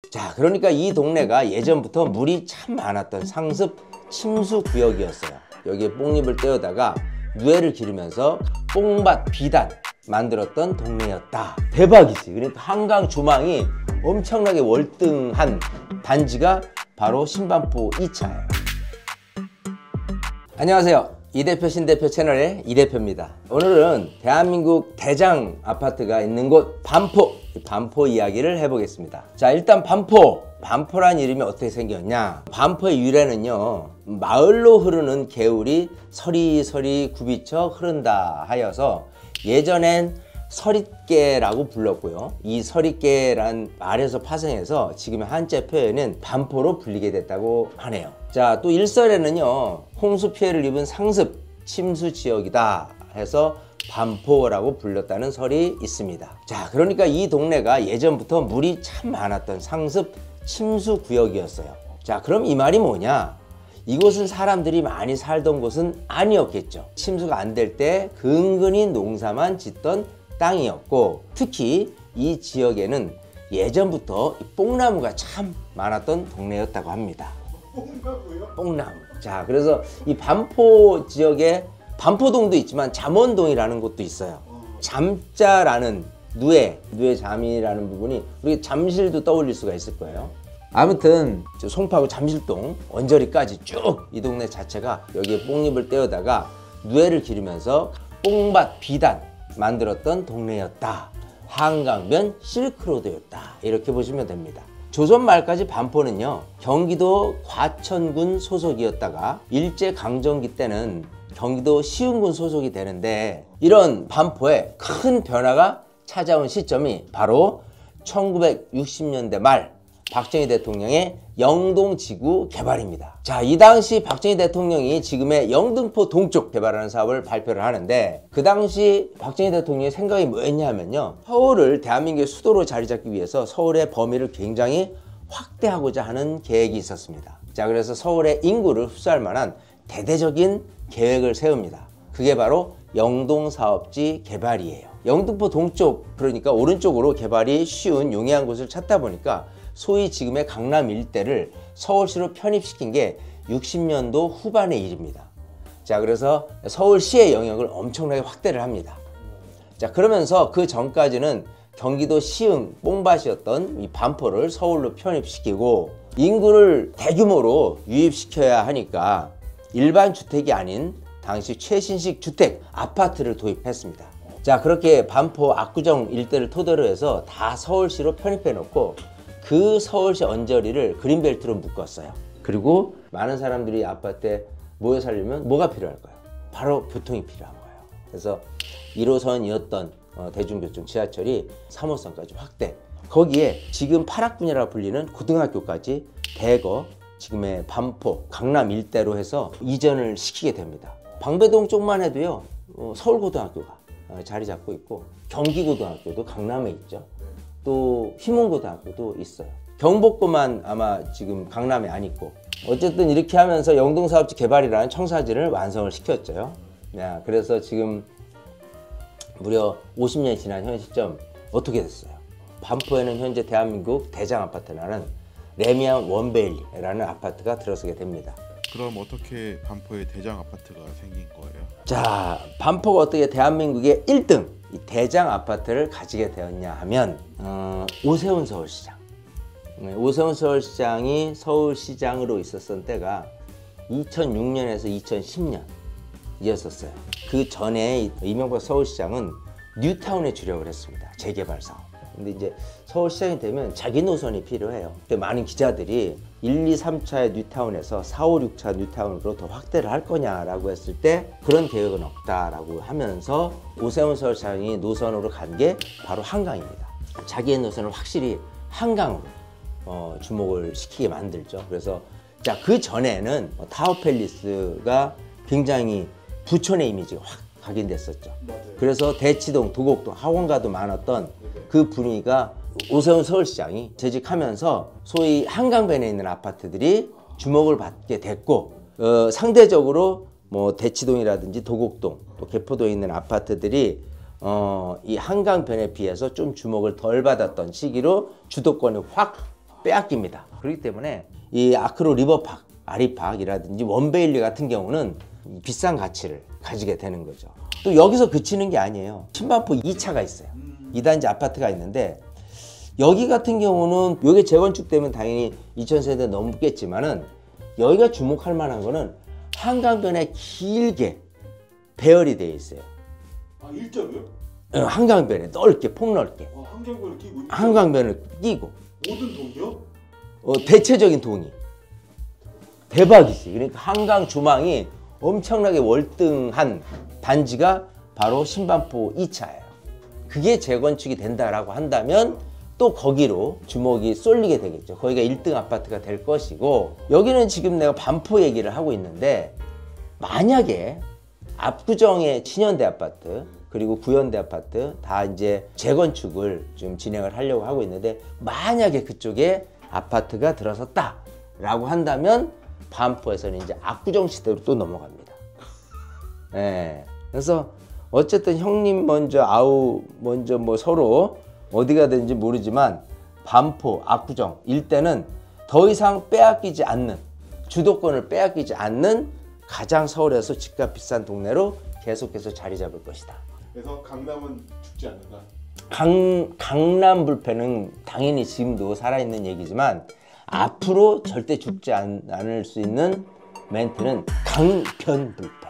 자, 그러니까 이 동네가 예전부터 물이 참 많았던 상습 침수 구역이었어요. 여기에 뽕잎을 떼어다가 누에를 기르면서 뽕밭 비단 만들었던 동네였다. 대박이지. 그러니까 한강 조망이 엄청나게 월등한 단지가 바로 신반포 2차예요. 안녕하세요. 이대표 신대표 채널의 이대표입니다. 오늘은 대한민국 대장 아파트가 있는 곳 반포 이야기를 해보겠습니다. 자, 일단 반포란 이름이 어떻게 생겼냐. 반포의 유래는요, 마을로 흐르는 개울이 서리서리 굽이쳐 흐른다 하여서 예전엔 서릿개라고 불렀고요. 이 서릿개란 말에서 파생해서 지금의 한자 표현은 반포로 불리게 됐다고 하네요. 자, 또 일설에는요, 홍수 피해를 입은 상습 침수 지역이다 해서 반포라고 불렸다는 설이 있습니다. 자, 그러니까 이 동네가 예전부터 물이 참 많았던 상습 침수 구역이었어요. 자, 그럼 이 말이 뭐냐? 이곳은 사람들이 많이 살던 곳은 아니었겠죠. 침수가 안 될 때 근근히 농사만 짓던 땅이었고, 특히 이 지역에는 예전부터 뽕나무가 참 많았던 동네였다고 합니다. 뽕나무요? 뽕나무. 자, 그래서 이 반포 지역에 반포동도 있지만 잠원동이라는 곳도 있어요. 잠자라는 누에 잠이라는 부분이 우리 잠실도 떠올릴 수가 있을 거예요. 아무튼 송파구 잠실동 언저리까지 쭉 이 동네 자체가 여기에 뽕잎을 떼어다가 누에를 기르면서 뽕밭 비단 만들었던 동네였다. 한강변 실크로드였다. 이렇게 보시면 됩니다. 조선 말까지 반포는요, 경기도 과천군 소속이었다가 일제강점기 때는 경기도 시흥군 소속이 되는데, 이런 반포에 큰 변화가 찾아온 시점이 바로 1960년대 말 박정희 대통령의 영동지구 개발입니다. 자, 이 당시 박정희 대통령이 지금의 영등포 동쪽 개발하는 사업을 발표를 하는데, 그 당시 박정희 대통령의 생각이 뭐였냐면요, 서울을 대한민국의 수도로 자리 잡기 위해서 서울의 범위를 굉장히 확대하고자 하는 계획이 있었습니다. 자, 그래서 서울의 인구를 흡수할 만한 대대적인 계획을 세웁니다. 그게 바로 영동사업지 개발이에요. 영등포 동쪽, 그러니까 오른쪽으로 개발이 쉬운 용이한 곳을 찾다 보니까 소위 지금의 강남 일대를 서울시로 편입시킨 게 60년도 후반의 일입니다. 자, 그래서 서울시의 영역을 엄청나게 확대를 합니다. 자, 그러면서 그 전까지는 경기도 시흥 뽕밭이었던 이 반포를 서울로 편입시키고, 인구를 대규모로 유입시켜야 하니까 일반 주택이 아닌 당시 최신식 주택 아파트를 도입했습니다. 자, 그렇게 반포 압구정 일대를 토대로 해서 다 서울시로 편입해 놓고 그 서울시 언저리를 그린벨트로 묶었어요. 그리고 많은 사람들이 아파트에 모여 살려면 뭐가 필요할까요? 바로 교통이 필요한 거예요. 그래서 1호선이었던 대중교통 지하철이 3호선까지 확대, 거기에 지금 파락군이라고 불리는 고등학교까지 대거 지금의 반포, 강남 일대로 해서 이전을 시키게 됩니다. 방배동 쪽만 해도요, 서울고등학교가 자리 잡고 있고, 경기고등학교도 강남에 있죠. 또 휘문고등학교도 있어요. 경복고만 아마 지금 강남에 안 있고, 어쨌든 이렇게 하면서 영동사업지 개발이라는 청사진을 완성을 시켰죠. 야, 그래서 지금 무려 50년이 지난 현 시점 어떻게 됐어요? 반포에는 현재 대한민국 대장 아파트라는 레미안 원베일리라는 아파트가 들어서게 됩니다. 그럼 어떻게 반포에 대장 아파트가 생긴 거예요? 자, 반포가 어떻게 대한민국의 1등 이 대장 아파트를 가지게 되었냐 하면, 오세훈 서울시장. 오세훈 서울시장이 서울시장으로 있었던 때가 2006년에서 2010년이었어요. 그 전에 이명박 서울시장은 뉴타운에 주력을 했습니다. 재개발 사업. 근데 이제 서울시장이 되면 자기 노선이 필요해요. 많은 기자들이 1, 2, 3차의 뉴타운에서 4, 5, 6차 뉴타운으로 더 확대를 할 거냐라고 했을 때 그런 계획은 없다라고 하면서 오세훈 서울시장이 노선으로 간 게 바로 한강입니다. 자기의 노선을 확실히 한강으로 주목을 시키게 만들죠. 그래서 자, 그 전에는 타워팰리스가 굉장히 부촌의 이미지가 확 각인됐었죠. 맞아요. 그래서 대치동, 도곡동, 학원가도 많았던 그 분위기가 오세훈 서울시장이 재직하면서 소위 한강변에 있는 아파트들이 주목을 받게 됐고, 상대적으로 뭐 대치동이라든지 도곡동, 또 개포도에 있는 아파트들이 이 한강변에 비해서 좀 주목을 덜 받았던 시기로 주도권이 확 빼앗깁니다. 그렇기 때문에 이 아크로 리버팍, 아리팍이라든지 원베일리 같은 경우는 비싼 가치를 가지게 되는 거죠. 또 여기서 그치는 게 아니에요. 신반포 2차가 있어요. 2단지 아파트가 있는데 여기 같은 경우는 이게 재건축되면 당연히 2000세대 넘겠지만은 여기가 주목할 만한 거는 한강변에 길게 배열이 되어 있어요. 아, 일자로요? 한강변에 넓게 폭넓게 한강변을 끼고 한강변을 끼고 모든 동이요? 대체적인 동이 대박이지. 그러니까 한강 조망이 엄청나게 월등한 단지가 바로 신반포 2차예요. 그게 재건축이 된다라고 한다면 또 거기로 주목이 쏠리게 되겠죠. 거기가 1등 아파트가 될 것이고, 여기는 지금 내가 반포 얘기를 하고 있는데 만약에 압구정의 신현대 아파트 그리고 구현대 아파트 다 이제 재건축을 좀 진행을 하려고 하고 있는데 만약에 그쪽에 아파트가 들어섰다라고 한다면 반포에서는 이제 압구정 시대로 또 넘어갑니다. 네. 그래서 어쨌든 형님 먼저 아우 먼저 뭐 서로 어디가 되는지 모르지만 반포, 압구정 일대는 더 이상 빼앗기지 않는, 주도권을 빼앗기지 않는 가장 서울에서 집값 비싼 동네로 계속해서 자리 잡을 것이다. 그래서 강남은 죽지 않는다. 강남 불패는 당연히 지금도 살아있는 얘기지만 앞으로 절대 죽지 않을 수 있는 멘트는 강변 불패.